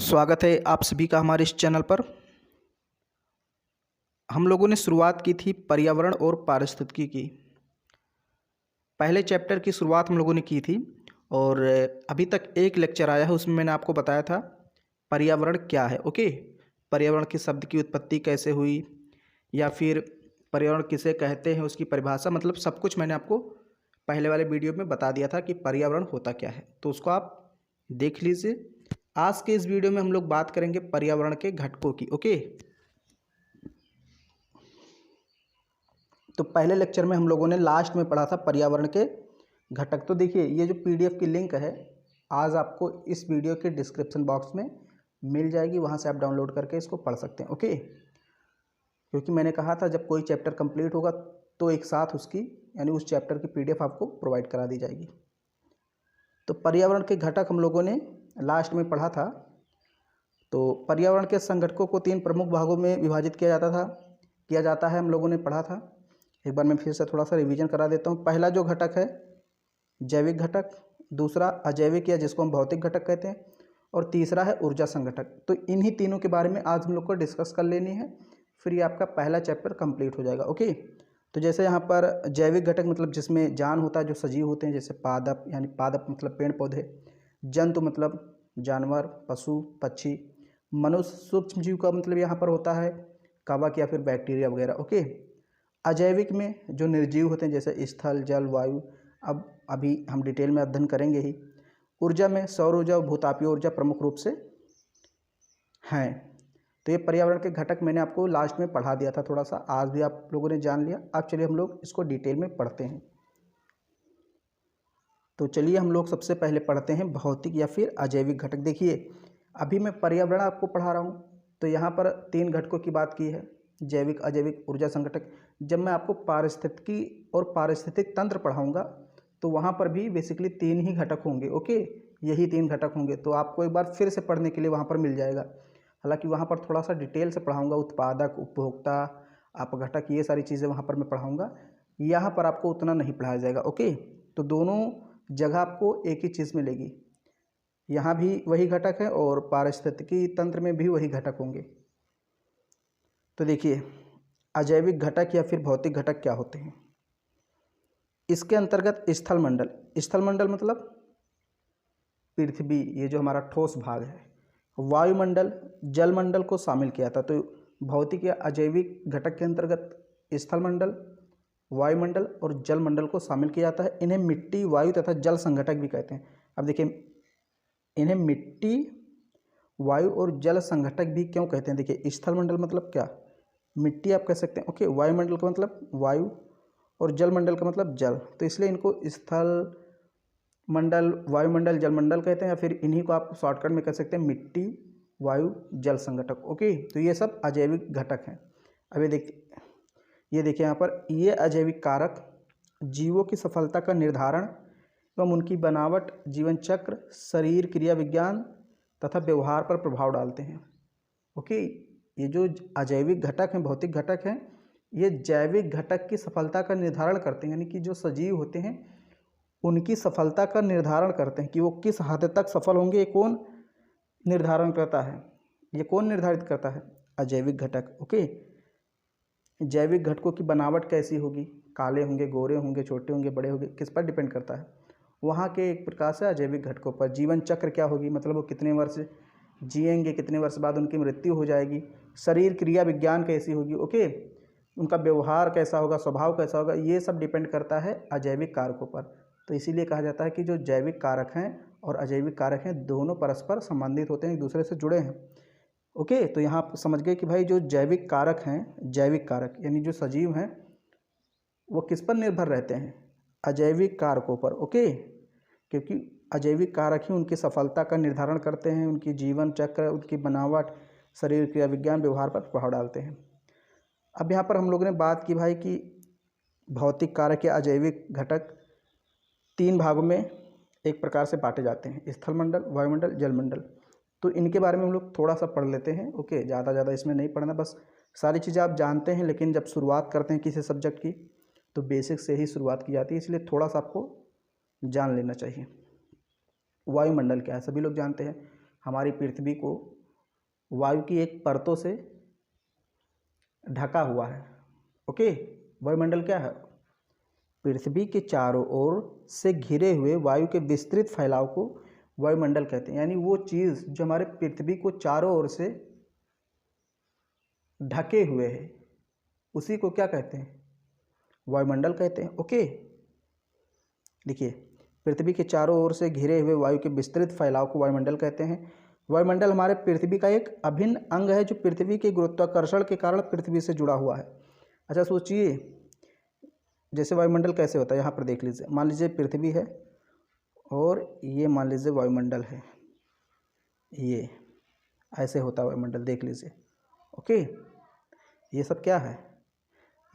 स्वागत है आप सभी का हमारे इस चैनल पर। हम लोगों ने शुरुआत की थी पर्यावरण और पारिस्थितिकी की। पहले चैप्टर की शुरुआत हम लोगों ने की थी और अभी तक एक लेक्चर आया है, उसमें मैंने आपको बताया था पर्यावरण क्या है। ओके, पर्यावरण के शब्द की उत्पत्ति कैसे हुई या फिर पर्यावरण किसे कहते हैं, उसकी परिभाषा, मतलब सब कुछ मैंने आपको पहले वाले वीडियो में बता दिया था कि पर्यावरण होता क्या है, तो उसको आप देख लीजिए। आज के इस वीडियो में हम लोग बात करेंगे पर्यावरण के घटकों की। ओके, तो पहले लेक्चर में हम लोगों ने लास्ट में पढ़ा था पर्यावरण के घटक। तो देखिए, ये जो पीडीएफ की लिंक है आज आपको इस वीडियो के डिस्क्रिप्शन बॉक्स में मिल जाएगी, वहाँ से आप डाउनलोड करके इसको पढ़ सकते हैं। ओके, क्योंकि मैंने कहा था जब कोई चैप्टर कंप्लीट होगा तो एक साथ उसकी यानी उस चैप्टर की पीडीएफ आपको प्रोवाइड करा दी जाएगी। तो पर्यावरण के घटक हम लोगों ने लास्ट में पढ़ा था। तो पर्यावरण के संघटकों को 3 प्रमुख भागों में विभाजित किया जाता है, हम लोगों ने पढ़ा था। एक बार मैं फिर से थोड़ा सा रिवीजन करा देता हूँ। पहला जो घटक है जैविक घटक, दूसरा अजैविक या जिसको हम भौतिक घटक कहते हैं, और तीसरा है ऊर्जा संघटक। तो इन्हीं तीनों के बारे में आज हम लोग को डिस्कस कर लेनी है, फिर ये आपका पहला चैप्टर कंप्लीट हो जाएगा। ओके, तो जैसे यहाँ पर जैविक घटक मतलब जिसमें जान होता है, जो सजीव होते हैं, जैसे पादप, यानी पादप मतलब पेड़ पौधे, जंतु मतलब जानवर, पशु पक्षी, मनुष्य सूक्ष्म जीव का मतलब यहाँ पर होता है कवक या फिर बैक्टीरिया वगैरह। ओके, अजैविक में जो निर्जीव होते हैं जैसे स्थल, जल, वायु, अब अभी हम डिटेल में अध्ययन करेंगे ही। ऊर्जा में सौर ऊर्जा और भूतापीय ऊर्जा प्रमुख रूप से हैं। तो ये पर्यावरण के घटक मैंने आपको लास्ट में पढ़ा दिया था, थोड़ा सा आज भी आप लोगों ने जान लिया। अब चलिए हम लोग इसको डिटेल में पढ़ते हैं। तो चलिए हम लोग सबसे पहले पढ़ते हैं भौतिक या फिर अजैविक घटक। देखिए, अभी मैं पर्यावरण आपको पढ़ा रहा हूँ, तो यहाँ पर 3 घटकों की बात की है, जैविक, अजैविक, ऊर्जा संघटक। जब मैं आपको पारिस्थितिकी और पारिस्थितिक तंत्र पढ़ाऊँगा तो वहाँ पर भी बेसिकली 3 ही घटक होंगे। ओके, यही 3 घटक होंगे, तो आपको एक बार फिर से पढ़ने के लिए वहाँ पर मिल जाएगा। हालांकि वहाँ पर थोड़ा सा डिटेल से पढ़ाऊँगा, उत्पादक, उपभोक्ता, अपघटक, ये सारी चीज़ें वहाँ पर मैं पढ़ाऊँगा। यहाँ पर आपको उतना नहीं पढ़ाया जाएगा। ओके, तो दोनों जगह आपको एक ही चीज़ मिलेगी, यहाँ भी वही घटक है और पारिस्थितिकी तंत्र में भी वही घटक होंगे। तो देखिए, अजैविक घटक या फिर भौतिक घटक क्या होते हैं। इसके अंतर्गत स्थल मंडल मतलब पृथ्वी, ये जो हमारा ठोस भाग है, वायुमंडल, जलमंडल को शामिल किया था। तो भौतिक या अजैविक घटक के अंतर्गत स्थल मंडल, वायुमंडल और जलमंडल को शामिल किया जाता है। इन्हें मिट्टी, वायु तथा जल संघटक भी कहते हैं। अब देखिए, इन्हें मिट्टी, वायु और जल संघटक भी क्यों कहते हैं। देखिए, स्थल मंडल मतलब क्या, मिट्टी आप कह सकते हैं। ओके, वायुमंडल का मतलब वायु और जल मंडल का मतलब जल, तो इसलिए इनको स्थल मंडल, वायुमंडल, जलमंडल कहते हैं, या फिर इन्हीं को आप शॉर्टकट में कह सकते हैं मिट्टी, वायु, जल संघटक। ओके, तो ये सब अजैविक घटक हैं। अब ये देखिए यहाँ पर, ये अजैविक कारक जीवों की सफलता का निर्धारण एवं उनकी बनावट, जीवन चक्र, शरीर क्रिया विज्ञान तथा व्यवहार पर प्रभाव डालते हैं। ओके, ये जो अजैविक घटक हैं, भौतिक घटक हैं, ये जैविक घटक की सफलता का निर्धारण करते हैं, यानी कि जो सजीव होते हैं उनकी सफलता का निर्धारण करते हैं कि वो किस हद तक सफल होंगे। ये कौन निर्धारण करता है, ये कौन निर्धारित करता है, अजैविक घटक। ओके, जैविक घटकों की बनावट कैसी होगी, काले होंगे, गोरे होंगे, छोटे होंगे, बड़े होंगे, किस पर डिपेंड करता है, वहाँ के एक प्रकार से अजैविक घटकों पर। जीवन चक्र क्या होगी, मतलब वो कितने वर्ष जिएंगे, कितने वर्ष बाद उनकी मृत्यु हो जाएगी। शरीर क्रिया विज्ञान कैसी होगी। ओके, उनका व्यवहार कैसा होगा, स्वभाव कैसा होगा, ये सब डिपेंड करता है अजैविक कारकों पर। तो इसीलिए कहा जाता है कि जो जैविक कारक हैं और अजैविक कारक हैं, दोनों परस्पर संबंधित होते हैं, एक दूसरे से जुड़े हैं। ओके, तो यहाँ आप समझ गए कि भाई जो जैविक कारक हैं, जैविक कारक यानी जो सजीव हैं, वो किस पर निर्भर रहते हैं, अजैविक कारकों पर। ओके, क्योंकि अजैविक कारक ही उनकी सफलता का निर्धारण करते हैं, उनकी जीवन चक्र, उनकी बनावट, शरीर क्रिया विज्ञान, व्यवहार पर प्रभाव डालते हैं। अब यहाँ पर हम लोगों ने बात की भाई कि भौतिक कारक या अजैविक घटक 3 भागों में एक प्रकार से बांटे जाते हैं, स्थल मंडल, वायुमंडल, जलमंडल। तो इनके बारे में हम लोग थोड़ा सा पढ़ लेते हैं। ओके, ज़्यादा इसमें नहीं पढ़ना, बस सारी चीज़ें आप जानते हैं, लेकिन जब शुरुआत करते हैं किसी सब्जेक्ट की तो बेसिक से ही शुरुआत की जाती है, इसलिए थोड़ा सा आपको जान लेना चाहिए। वायुमंडल क्या है, सभी लोग जानते हैं, हमारी पृथ्वी को वायु की एक परतों से ढका हुआ है। ओके, वायुमंडल क्या है? पृथ्वी के चारों ओर से घिरे हुए वायु के विस्तृत फैलाव को वायुमंडल कहते हैं। यानी वो चीज़ जो हमारे पृथ्वी को चारों ओर से ढके हुए है, उसी को क्या कहते हैं? वायुमंडल कहते हैं। ओके, देखिए, पृथ्वी के चारों ओर से घिरे हुए वायु के विस्तृत फैलाव को वायुमंडल कहते हैं। वायुमंडल हमारे पृथ्वी का एक अभिन्न अंग है जो पृथ्वी के गुरुत्वाकर्षण के कारण पृथ्वी से जुड़ा हुआ है। अच्छा सोचिए, जैसे वायुमंडल कैसे होता है, यहाँ पर देख लीजिए। मान लीजिए पृथ्वी है और ये मान लीजिए वायुमंडल है, ये ऐसे होता है वायुमंडल, देख लीजिए। ओके, ये सब क्या है?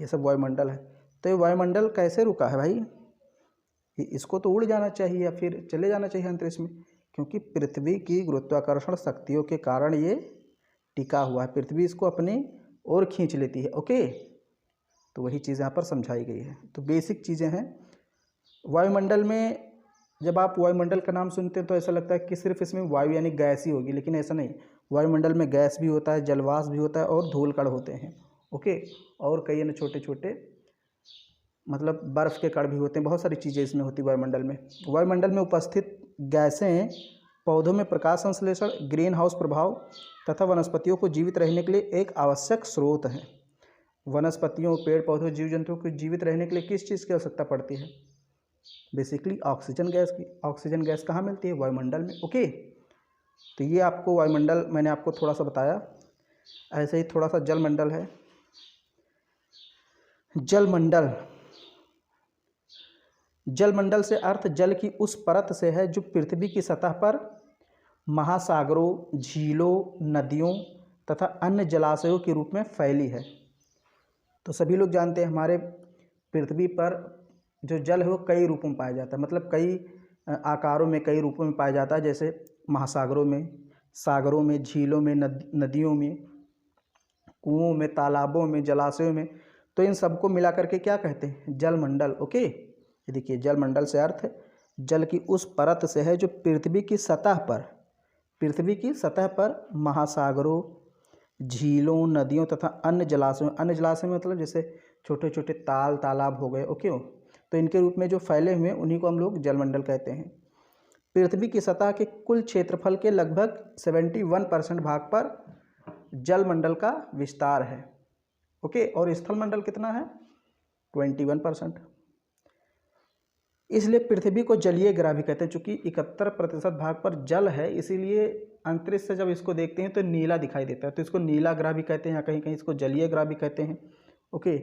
ये सब वायुमंडल है। तो ये वायुमंडल कैसे रुका है भाई? इसको तो उड़ जाना चाहिए या फिर चले जाना चाहिए अंतरिक्ष में, क्योंकि पृथ्वी की गुरुत्वाकर्षण शक्तियों के कारण ये टिका हुआ है। पृथ्वी इसको अपनी ओर खींच लेती है। ओके, तो वही चीज़ यहाँ पर समझाई गई है। तो बेसिक चीज़ें हैं वायुमंडल में। जब आप वायुमंडल का नाम सुनते हैं तो ऐसा लगता है कि सिर्फ इसमें वायु यानी गैस ही होगी, लेकिन ऐसा नहीं। वायुमंडल में गैस भी होता है, जलवाष्प भी होता है और धूल कण होते हैं। ओके, और कई अन्य छोटे छोटे मतलब बर्फ़ के कण भी होते हैं। बहुत सारी चीज़ें इसमें होती है वायुमंडल में। वायुमंडल में उपस्थित गैसें पौधों में प्रकाश संश्लेषण, ग्रीन हाउस प्रभाव तथा वनस्पतियों को जीवित रहने के लिए एक आवश्यक स्रोत है। वनस्पतियों, पेड़ पौधों, जीव जंतुओं को जीवित रहने के लिए किस चीज़ की आवश्यकता पड़ती है? बेसिकली ऑक्सीजन गैस की। ऑक्सीजन गैस कहाँ मिलती है? वायुमंडल में। ओके, तो ये आपको वायुमंडल मैंने आपको थोड़ा सा बताया। ऐसे ही थोड़ा सा जलमंडल है। जलमंडल, जलमंडल से अर्थ जल की उस परत से है जो पृथ्वी की सतह पर महासागरों, झीलों, नदियों तथा अन्य जलाशयों के रूप में फैली है। तो सभी लोग जानते हैं हमारे पृथ्वी पर जो जल है वो कई रूपों में पाया जाता है, मतलब कई आकारों में, कई रूपों में पाया जाता है। जैसे महासागरों में, सागरों में, झीलों में, नदियों में, कुओं में, तालाबों में, जलाशयों में। तो इन सबको मिला करके क्या कहते हैं? जलमंडल। ओके, ये देखिए, जलमंडल से अर्थ जल की उस परत से है जो पृथ्वी की सतह पर, पृथ्वी की सतह पर महासागरों, झीलों, नदियों तथा अन्य जलाशयों, अन्य जलाशय में मतलब जैसे छोटे छोटे ताल तालाब हो गए। ओके, तो इनके रूप में जो फैले हुए हैं उन्हीं को हम लोग जलमंडल कहते हैं। पृथ्वी की सतह के कुल क्षेत्रफल के लगभग 71% भाग पर जलमंडल का विस्तार है। ओके, और स्थलमंडल कितना है? 21%। इसलिए पृथ्वी को जलीय ग्रह भी कहते हैं। चूँकि 71% भाग पर जल है, इसीलिए अंतरिक्ष से जब इसको देखते हैं तो नीला दिखाई देता है, तो इसको नीला ग्रह भी कहते हैं, या कहीं कहीं इसको जलीय ग्रह भी कहते हैं। ओके,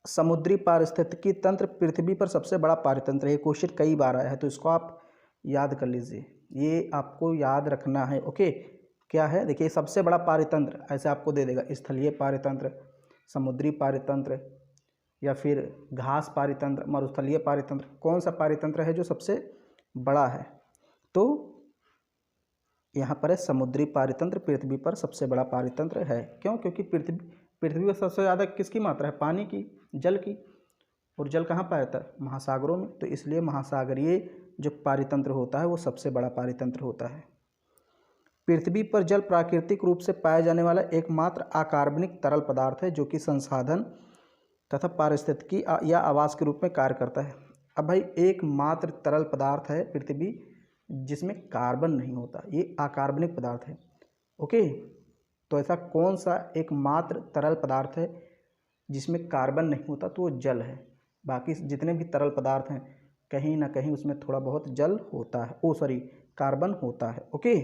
समुद्री पारिस्थितिकी तंत्र पृथ्वी पर सबसे बड़ा पारितंत्र है। ये क्वेश्चन कई बार आया है, तो इसको आप याद कर लीजिए, ये आपको याद रखना है। ओके, क्या है? देखिए, सबसे बड़ा पारितंत्र ऐसे आपको दे देगा, स्थलीय पारितंत्र, समुद्री पारितंत्र, या फिर घास पारितंत्र, मरुस्थलीय पारितंत्र। कौन सा पारितंत्र है जो सबसे बड़ा है? तो यहाँ पर है समुद्री पारितंत्र पृथ्वी पर सबसे बड़ा पारितंत्र है। क्यों? क्योंकि पृथ्वी पर सबसे ज़्यादा किसकी मात्रा है? पानी की, जल की। और जल कहाँ पाया जाता है? महासागरों में। तो इसलिए महासागरीय जो पारितंत्र होता है वो सबसे बड़ा पारितंत्र होता है। पृथ्वी पर जल प्राकृतिक रूप से पाया जाने वाला एकमात्र अकार्बनिक तरल पदार्थ है जो कि संसाधन तथा पारिस्थितिकी या आवास के रूप में कार्य करता है। अब भाई, एकमात्र तरल पदार्थ है पृथ्वी जिसमें कार्बन नहीं होता, ये अकार्बनिक पदार्थ है। ओके, तो ऐसा कौन सा एकमात्र तरल पदार्थ है जिसमें कार्बन नहीं होता? तो वो जल है। बाकी जितने भी तरल पदार्थ हैं कहीं ना कहीं उसमें थोड़ा बहुत जल होता है, कार्बन होता है। ओके,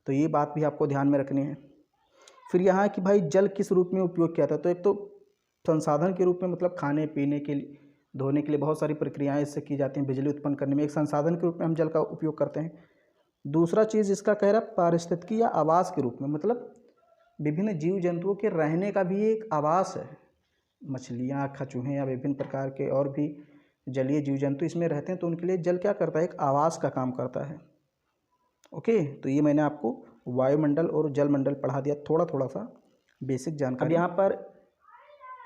तो ये बात भी आपको ध्यान में रखनी है। फिर यहाँ कि भाई जल किस रूप में उपयोग किया था? तो एक तो संसाधन के रूप में, मतलब खाने पीने के लिए, धोने के लिए बहुत सारी प्रक्रियाएं इससे की जाती हैं, बिजली उत्पन्न करने में एक संसाधन के रूप में हम जल का उपयोग करते हैं। दूसरा चीज़ इसका कह रहा पारिस्थितिकी या आवास के रूप में, मतलब विभिन्न जीव जंतुओं के रहने का भी एक आवास है। मछलियाँ, कछुए या विभिन्न प्रकार के और भी जलीय जीव जंतु इसमें रहते हैं, तो उनके लिए जल क्या करता है? एक आवास का काम करता है। ओके, तो ये मैंने आपको वायुमंडल और जलमंडल पढ़ा दिया, थोड़ा थोड़ा सा बेसिक जानकारी। अब यहाँ पर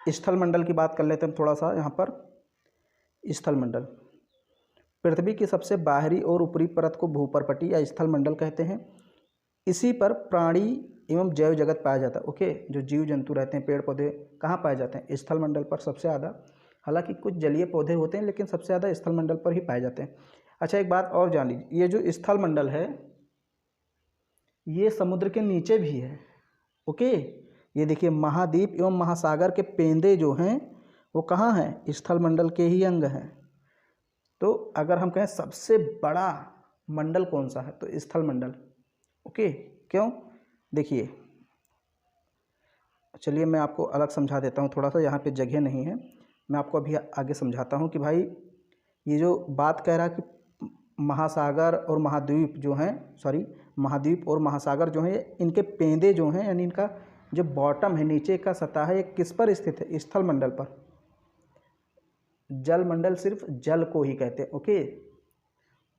स्थलमंडल की बात कर लेते हैं थोड़ा सा। यहाँ पर स्थलमंडल पृथ्वी की सबसे बाहरी और ऊपरी परत को भूपर्पटी या स्थलमंडल कहते हैं। इसी पर प्राणी एवं जैव जगत पाया जाता है। ओके, जो जीव जंतु रहते हैं, पेड़ पौधे कहाँ पाए जाते हैं? स्थल मंडल पर सबसे ज़्यादा। हालांकि कुछ जलीय पौधे होते हैं लेकिन सबसे ज़्यादा स्थल मंडल पर ही पाए जाते हैं। अच्छा, एक बात और जान लीजिए, ये जो स्थल मंडल है ये समुद्र के नीचे भी है। ओके, ये देखिए महाद्वीप एवं महासागर के पेंदे जो हैं वो कहाँ हैं? स्थल मंडल के ही अंग हैं। तो अगर हम कहें सबसे बड़ा मंडल कौन सा है, तो स्थल मंडल। ओके, क्यों? देखिए, चलिए मैं आपको अलग समझा देता हूँ थोड़ा सा, यहाँ पे जगह नहीं है, मैं आपको अभी आगे समझाता हूँ कि भाई ये जो बात कह रहा है कि महासागर और महाद्वीप जो हैं, सॉरी, महाद्वीप और महासागर जो हैं, इनके पेंदे जो हैं, यानी इनका जो बॉटम है, नीचे का सतह है, ये किस पर स्थित है? स्थल मंडल पर। जल मंडल सिर्फ जल को ही कहते हैं। ओके,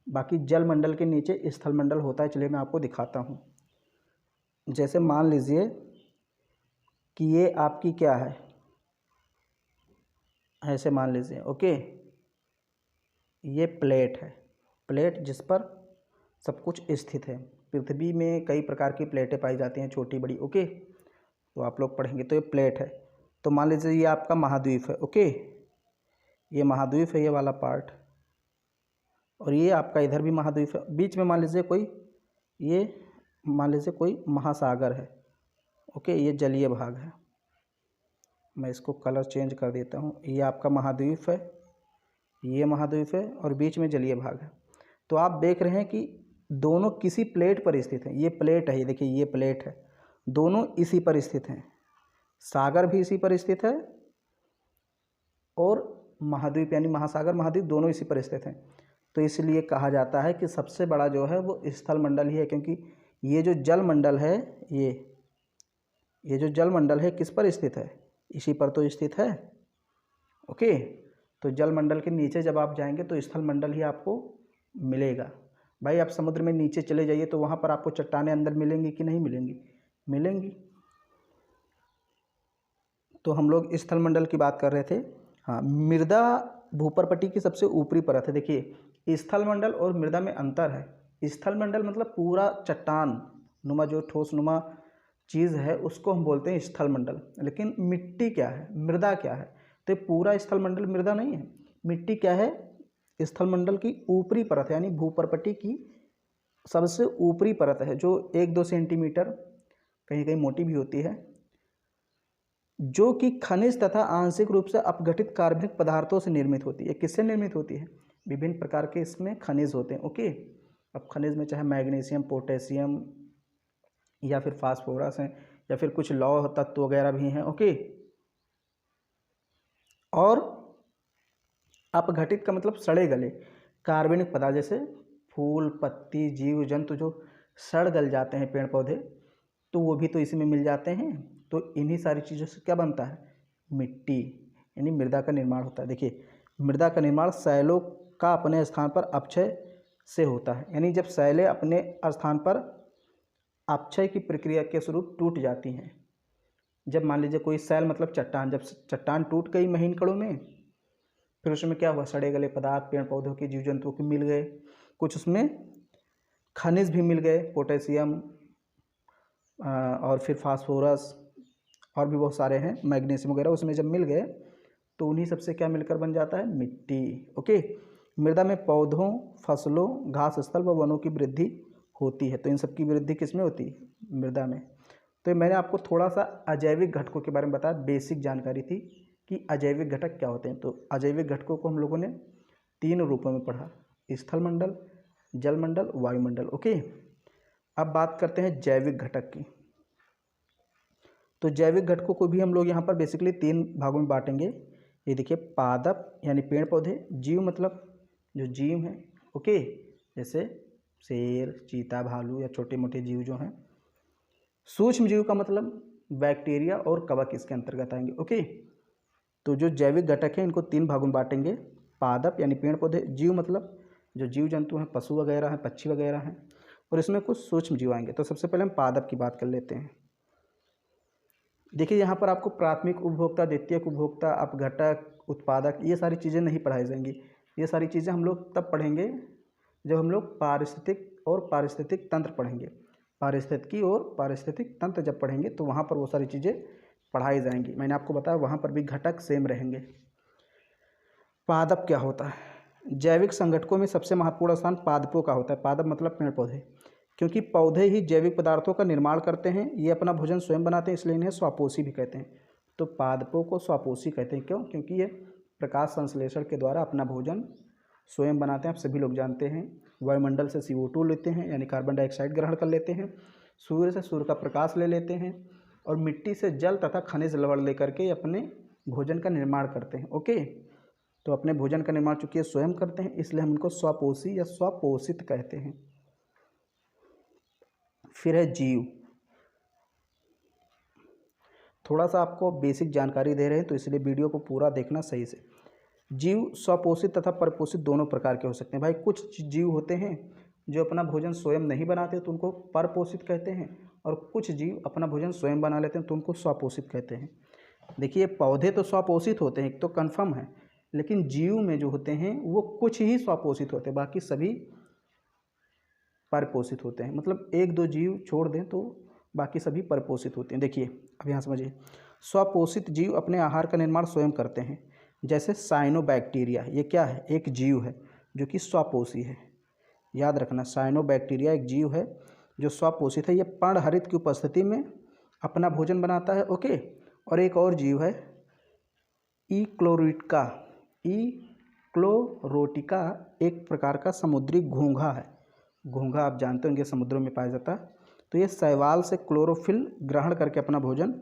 बाकी जल मंडल के नीचे स्थल मंडल होता है। चलिए मैं आपको दिखाता हूँ। जैसे मान लीजिए कि ये आपकी क्या है, ऐसे मान लीजिए। ओके, ये प्लेट है, प्लेट जिस पर सब कुछ स्थित है। पृथ्वी में कई प्रकार की प्लेटें पाई जाती हैं, छोटी बड़ी। ओके, तो आप लोग पढ़ेंगे। तो ये प्लेट है, तो मान लीजिए ये आपका महाद्वीप है। ओके, ये महाद्वीप है, ये वाला पार्ट, और ये आपका इधर भी महाद्वीप है। बीच में मान लीजिए कोई, ये मान लीजिए कोई महासागर है। ओके, ये जलीय भाग है। मैं इसको कलर चेंज कर देता हूँ। ये आपका महाद्वीप है, ये महाद्वीप है, और बीच में जलीय भाग है। तो आप देख रहे हैं कि दोनों किसी प्लेट पर स्थित हैं। ये प्लेट है, ये देखिए ये प्लेट है, दोनों इसी पर स्थित हैं। सागर भी इसी पर स्थित है और महाद्वीप यानी महासागर महाद्वीप दोनों इसी पर स्थित हैं। तो इसलिए कहा जाता है कि सबसे बड़ा जो है वो स्थल मंडल ही है, क्योंकि ये जो जल मंडल है, ये जो जल मंडल है किस पर स्थित है? इसी पर तो स्थित है। ओके, तो जल मंडल के नीचे जब आप जाएंगे तो स्थल मंडल ही आपको मिलेगा। भाई आप समुद्र में नीचे चले जाइए तो वहाँ पर आपको चट्टानें अंदर मिलेंगी कि नहीं मिलेंगी? मिलेंगी। तो हम लोग स्थल मंडल की बात कर रहे थे। हाँ, मृदा भूपर्पटी की सबसे ऊपरी परत है। देखिए, स्थल मंडल और मृदा में अंतर है। स्थल मंडल मतलब पूरा चट्टान नुमा जो ठोस नुमा चीज़ है उसको हम बोलते हैं स्थल मंडल। लेकिन मिट्टी क्या है, मृदा क्या है? तो पूरा स्थल मंडल मृदा नहीं है। मिट्टी क्या है? स्थल मंडल की ऊपरी परत, यानी भूपर्पटी की सबसे ऊपरी परत है, जो 1-2 सेंटीमीटर, कहीं कहीं मोटी भी होती है, जो कि खनिज तथा आंशिक रूप से अपघटित कार्बनिक पदार्थों से निर्मित होती है। किससे निर्मित होती है? विभिन्न प्रकार के इसमें खनिज होते हैं। ओके, अब खनिज में चाहे मैग्नीशियम, पोटेशियम या फिर फास्फोरस हैं, या फिर कुछ लौह तत्व वगैरह भी हैं। ओके, और अपघटित का मतलब सड़े गले कार्बनिक पदार्थ, जैसे फूल पत्ती जीव जंतु जो सड़ गल जाते हैं, पेड़ पौधे, तो वो भी तो इसी में मिल जाते हैं। तो इन्हीं सारी चीज़ों से क्या बनता है? मिट्टी, यानी मृदा का निर्माण होता है। देखिए, मृदा का निर्माण शैलों का अपने स्थान पर अपक्षय से होता है। यानी जब शैलें अपने स्थान पर अपक्षय की प्रक्रिया के स्वरूप टूट जाती हैं। जब मान लीजिए कोई शैल मतलब चट्टान, जब चट्टान टूट गई महीन कणों में, फिर उसमें क्या हुआ? सड़े गले पदार्थ पेड़ पौधों के जीव जंतुओं के मिल गए, कुछ उसमें खनिज भी मिल गए, पोटेशियम और फिर फास्फोरस और भी बहुत सारे हैं, मैग्नीशियम वगैरह, उसमें जब मिल गए तो उन्हीं सबसे क्या मिलकर बन जाता है? मिट्टी। ओके, मृदा में पौधों, फसलों, घास स्थल व वनों की वृद्धि होती है। तो इन सब की वृद्धि किस में होती है? मृदा में। तो मैंने आपको थोड़ा सा अजैविक घटकों के बारे में बताया, बेसिक जानकारी थी कि अजैविक घटक क्या होते हैं। तो अजैविक घटकों को हम लोगों ने 3 रूपों में पढ़ा, स्थल मंडल, जल मंडल, वायुमंडल। ओके, अब बात करते हैं जैविक घटक की। तो जैविक घटकों को भी हम लोग यहाँ पर बेसिकली 3 भागों में बांटेंगे। ये देखिए, पादप यानी पेड़ पौधे, जीव मतलब जो जीव हैं। ओके, जैसे शेर, चीता, भालू या छोटे मोटे जीव जो हैं। सूक्ष्म जीव का मतलब बैक्टीरिया और कवक इसके अंतर्गत आएंगे। ओके, तो जो जैविक घटक हैं इनको 3 भागों में बांटेंगे। पादप यानी पेड़ पौधे, जीव मतलब जो जीव जंतु हैं, पशु वगैरह हैं, पक्षी वगैरह हैं, और इसमें कुछ सूक्ष्म जीव आएंगे। तो सबसे पहले हम पादप की बात कर लेते हैं। देखिए, यहाँ पर आपको प्राथमिक उपभोक्ता, द्वितीयक उपभोक्ता, अपघटक, उत्पादक, ये सारी चीज़ें नहीं पढ़ाई जाएंगी। ये सारी चीज़ें हम लोग तब पढ़ेंगे जब हम लोग पारिस्थितिक और पारिस्थितिक तंत्र पढ़ेंगे। पारिस्थितिकी और पारिस्थितिक तंत्र जब पढ़ेंगे तो वहाँ पर वो सारी चीज़ें पढ़ाई जाएंगी। मैंने आपको बताया वहाँ पर भी घटक सेम रहेंगे। पादप क्या होता है? जैविक संगठकों में सबसे महत्वपूर्ण स्थान पादपों का होता है। पादप मतलब पेड़ पौधे, क्योंकि पौधे ही जैविक पदार्थों का निर्माण करते हैं। ये अपना भोजन स्वयं बनाते हैं, इसलिए इन्हें स्वापोषी भी कहते हैं। तो पादपों को स्वापोषी कहते हैं। क्यों? क्योंकि ये प्रकाश संश्लेषण के द्वारा अपना भोजन स्वयं बनाते हैं। आप सभी लोग जानते हैं, वायुमंडल से CO2 लेते हैं, यानी कार्बन डाइऑक्साइड ग्रहण कर लेते हैं, सूर्य से सूर्य का प्रकाश ले लेते हैं, और मिट्टी से जल तथा खनिज लवण लेकर के अपने भोजन का निर्माण करते हैं। ओके, तो अपने भोजन का निर्माण चूंकि स्वयं करते हैं, इसलिए हम इनको स्वपोषी या स्वपोषित कहते हैं। फिर है जीव। थोड़ा सा आपको बेसिक जानकारी दे रहे हैं, तो इसलिए वीडियो को पूरा देखना सही से। जीव स्वपोषित तथा परपोषित दोनों प्रकार के हो सकते हैं। भाई कुछ जीव होते हैं जो अपना भोजन स्वयं नहीं बनाते, तो उनको परपोषित कहते हैं, और कुछ जीव अपना भोजन स्वयं बना लेते हैं, तो उनको स्वपोषित कहते हैं। देखिए, पौधे तो स्वपोषित होते हैं, एक तो कन्फर्म है, लेकिन जीव में जो होते हैं वो कुछ ही स्वपोषित होते हैं, बाकी सभी परपोषित होते हैं। मतलब एक दो जीव छोड़ दें तो बाकी सभी परपोषित होते हैं। देखिए, अब यहाँ समझिए, स्वपोषित जीव अपने आहार का निर्माण स्वयं करते हैं। जैसे साइनोबैक्टीरिया, ये क्या है? एक जीव है जो कि स्वपोषी है। याद रखना, साइनोबैक्टीरिया एक जीव है जो स्वपोषित है। ये पर्णहरित की उपस्थिति में अपना भोजन बनाता है। ओके, और एक और जीव है इक्लोरोटिका। इक्लोरोटिका एक प्रकार का समुद्री घोंघा है। घोंघा आप जानते होंगे समुद्रों में पाया जाता है। तो ये शैवाल से क्लोरोफिल ग्रहण करके अपना भोजन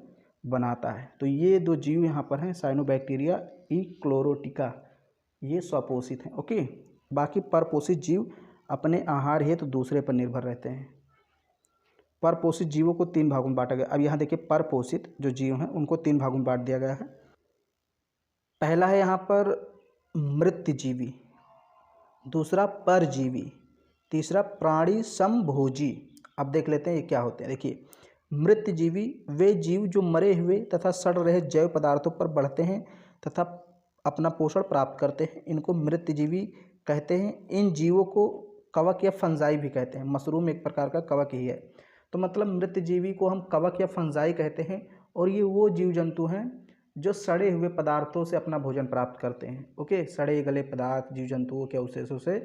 बनाता है। तो ये दो जीव यहाँ पर हैं, साइनोबैक्टीरिया, इक्लोरोटिका, ये स्वपोषित हैं। ओके, बाकी परपोषित जीव अपने आहार हेतु दूसरे पर निर्भर रहते हैं। परपोषित जीवों को 3 भागों में बांटा गया। अब यहाँ देखिए, परपोषित जो जीव हैं उनको 3 भागों में बांट दिया गया है। पहला है यहाँ पर मृतजीवी, दूसरा परजीवी, तीसरा प्राणी समभोजी। अब देख लेते हैं ये क्या होते हैं। देखिए, मृतजीवी वे जीव जो मरे हुए तथा सड़ रहे जैव पदार्थों पर बढ़ते हैं तथा अपना पोषण प्राप्त करते हैं, इनको मृतजीवी कहते हैं। इन जीवों को कवक या फंजाई भी कहते हैं। मशरूम एक प्रकार का कवक ही है। तो मतलब मृतजीवी को हम कवक या फंजाई कहते हैं, और ये वो जीव जंतु हैं जो सड़े हुए पदार्थों से अपना भोजन प्राप्त करते हैं। ओके, सड़े गले पदार्थ जीव जंतुओं के अवशेषों से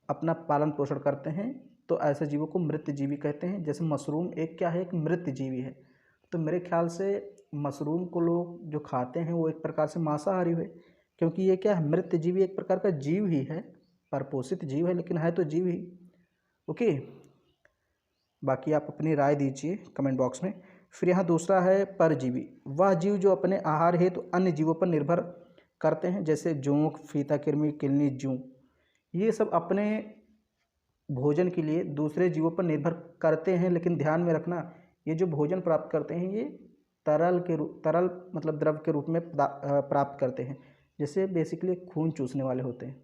अपना पालन पोषण करते हैं, तो ऐसे जीवों को मृतजीवी कहते हैं। जैसे मशरूम एक क्या है? एक मृतजीवी है। तो मेरे ख्याल से मशरूम को लोग जो खाते हैं वो एक प्रकार से मांसाहारी हुए, क्योंकि ये क्या है? मृतजीवी एक प्रकार का जीव ही है, परपोषित जीव है लेकिन है तो जीव ही। ओके, बाकी आप अपनी राय दीजिए कमेंट बॉक्स में। फिर यहाँ दूसरा है परजीवी, वह जीव जो अपने आहार हेतु अन्य जीवों पर निर्भर करते हैं, जैसे जोंक, फीता कृमि, किलनी, जूं। ये सब अपने भोजन के लिए दूसरे जीवों पर निर्भर करते हैं, लेकिन ध्यान में रखना, ये जो भोजन प्राप्त करते हैं ये तरल मतलब द्रव के रूप में प्राप्त करते हैं। जैसे बेसिकली खून चूसने वाले होते हैं।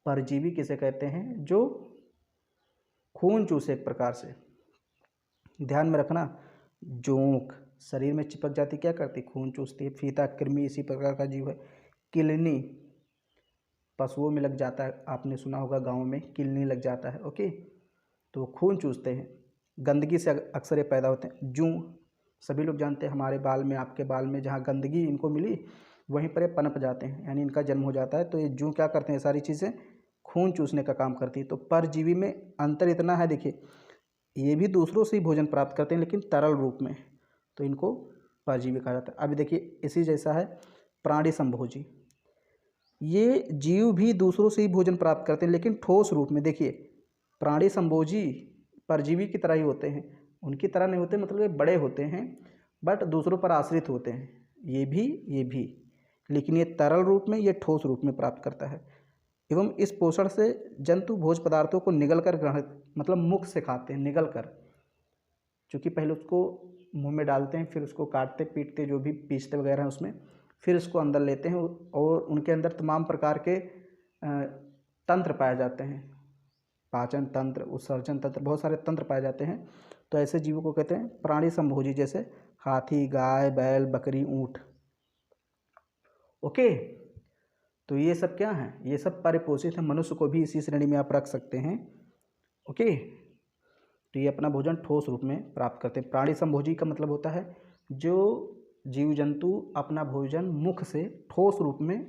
परजीवी किसे कहते हैं? जो खून चूसे एक प्रकार से। ध्यान में रखना, जोंक शरीर में चिपक जाती, क्या करती? खून चूसती है। फीता कृमि इसी प्रकार का जीव है। किलनी पशुओं में लग जाता है, आपने सुना होगा गाँव में किलनी लग जाता है। ओके, तो खून चूसते हैं। गंदगी से अक्सर ये पैदा होते हैं। जूं सभी लोग जानते हैं, हमारे बाल में, आपके बाल में जहाँ गंदगी इनको मिली वहीं पर ये पनप जाते हैं, यानी इनका जन्म हो जाता है। तो ये जूं क्या करते हैं? सारी चीज़ें खून चूसने का काम करती है। तो परजीवी में अंतर इतना है, देखिए, ये भी दूसरों से ही भोजन प्राप्त करते हैं लेकिन तरल रूप में, तो इनको परजीवी कहा जाता है। अभी देखिए, इसी जैसा है प्राणी संभोजी। ये जीव भी दूसरों से ही भोजन प्राप्त करते हैं लेकिन ठोस रूप में। देखिए, प्राणी संभोजी परजीवी की तरह ही होते हैं, उनकी तरह नहीं होते, मतलब ये बड़े होते हैं बट दूसरों पर आश्रित होते हैं। ये भी, लेकिन ये तरल रूप में, ये ठोस रूप में प्राप्त करता है। एवं इस पोषण से जंतु भोज पदार्थों को निगल कर ग्रहण, मतलब मुख से खाते हैं, निगल कर। चूँकि पहले उसको मुंह में डालते हैं, फिर उसको काटते पीटते, जो भी पीसते वगैरह हैं उसमें, फिर इसको अंदर लेते हैं, और उनके अंदर तमाम प्रकार के तंत्र पाए जाते हैं। पाचन तंत्र, उत्सर्जन तंत्र, बहुत सारे तंत्र पाए जाते हैं। तो ऐसे जीवों को कहते हैं प्राणी संभोजी, जैसे हाथी, गाय, बैल, बकरी, ऊँट। ओके, तो ये सब क्या हैं? ये सब परिपोषित हैं। मनुष्य को भी इसी श्रेणी में आप रख सकते हैं। ओके, तो ये अपना भोजन ठोस रूप में प्राप्त करते हैं। प्राणी संभोजी का मतलब होता है जो जीव जंतु अपना भोजन मुख से ठोस रूप में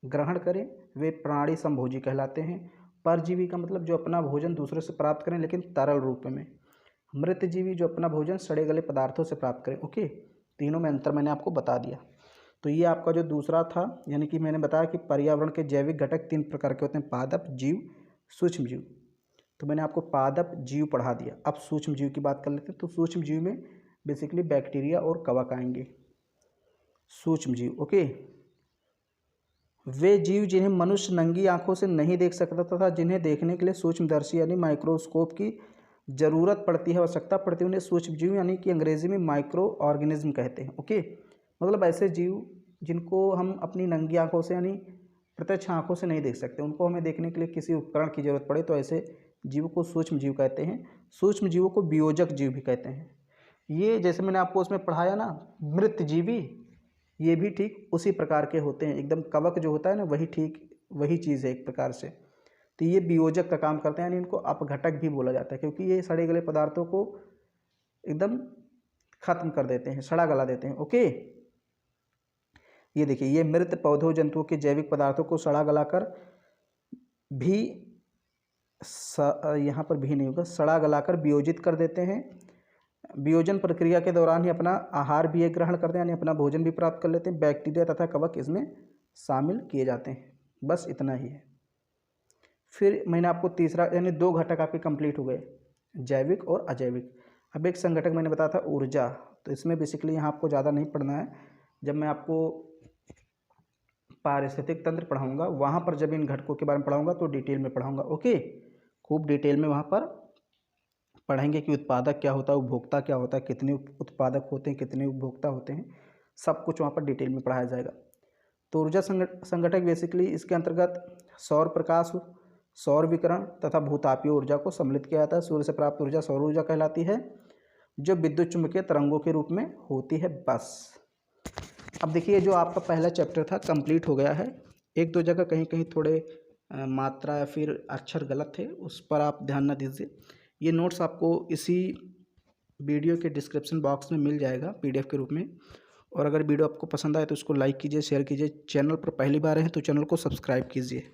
ग्रहण करें वे प्राणी संभोजी कहलाते हैं। परजीवी का मतलब जो अपना भोजन दूसरे से प्राप्त करें लेकिन तरल रूप में। मृतजीवी जो अपना भोजन सड़े गले पदार्थों से प्राप्त करें। ओके, तीनों में अंतर मैंने आपको बता दिया। तो ये आपका जो दूसरा था, यानी कि मैंने बताया कि पर्यावरण के जैविक घटक 3 प्रकार के होते हैं, पादप जीव, सूक्ष्म जीव। तो मैंने आपको पादप जीव पढ़ा दिया। अब सूक्ष्म जीव की बात कर लेते हैं। तो सूक्ष्म जीव में बेसिकली बैक्टीरिया और कवक आएंगे। सूक्ष्म जीव, ओके, वे जीव जिन्हें मनुष्य नंगी आंखों से नहीं देख सकता तथा जिन्हें देखने के लिए सूक्ष्मदर्शी यानी माइक्रोस्कोप की जरूरत पड़ती है, आवश्यकता पड़ती है, उन्हें सूक्ष्म जीव यानी कि अंग्रेजी में माइक्रो ऑर्गेनिज्म कहते हैं। ओके, मतलब ऐसे जीव जिनको हम अपनी नंगी आंखों से यानी प्रत्यक्ष आंखों से नहीं देख सकते, उनको हमें देखने के लिए किसी उपकरण की जरूरत पड़े तो ऐसे जीवों को सूक्ष्म जीव कहते हैं। सूक्ष्म जीवों को वियोजक जीव भी कहते हैं। ये जैसे मैंने आपको उसमें पढ़ाया ना, मृतजीवी, ये भी ठीक उसी प्रकार के होते हैं। एकदम कवक जो होता है ना, वही ठीक वही चीज़ है एक प्रकार से। तो ये वियोजक का काम करते हैं, यानी इनको अपघटक भी बोला जाता है क्योंकि ये सड़े गले पदार्थों को एकदम खत्म कर देते हैं, सड़ा गला देते हैं। ओके, ये देखिए, ये मृत पौधों जंतुओं के जैविक पदार्थों को सड़ा गलाकर भी यहाँ पर भी नहीं होगा, सड़ा गलाकर वियोजित कर देते हैं। वियोजन प्रक्रिया के दौरान ही अपना आहार भी ये ग्रहण करते हैं, यानी अपना भोजन भी प्राप्त कर लेते हैं। बैक्टीरिया तथा कवक इसमें शामिल किए जाते हैं। बस इतना ही है। फिर मैंने आपको तीसरा, यानी 2 घटक आपके कंप्लीट हो गए, जैविक और अजैविक। अब एक संघटक मैंने बताया था ऊर्जा, तो इसमें बेसिकली यहाँ आपको ज़्यादा नहीं पढ़ना है। जब मैं आपको पारिस्थितिक तंत्र पढ़ाऊँगा वहाँ पर जब इन घटकों के बारे में पढ़ाऊँगा तो डिटेल में पढ़ाऊँगा। ओके, खूब डिटेल में वहाँ पर पढ़ेंगे कि उत्पादक क्या होता है, उपभोक्ता क्या होता है, कितने उत्पादक होते हैं, कितने उपभोक्ता होते हैं, सब कुछ वहाँ पर डिटेल में पढ़ाया जाएगा। तो ऊर्जा संघटक बेसिकली इसके अंतर्गत सौर प्रकाश, सौर विकिरण तथा भूतापीय ऊर्जा को सम्मिलित किया जाता है। सूर्य से प्राप्त ऊर्जा सौर ऊर्जा कहलाती है जो विद्युत चुम्बकीय तरंगों के रूप में होती है। बस अब देखिए, जो आपका पहला चैप्टर था कंप्लीट हो गया है। 1-2 जगह कहीं कहीं थोड़े मात्रा या फिर अक्षर गलत थे, उस पर आप ध्यान न दीजिए। ये नोट्स आपको इसी वीडियो के डिस्क्रिप्शन बॉक्स में मिल जाएगा PDF के रूप में। और अगर वीडियो आपको पसंद आए तो उसको लाइक कीजिए, शेयर कीजिए। चैनल पर पहली बार हैं तो चैनल को सब्सक्राइब कीजिए।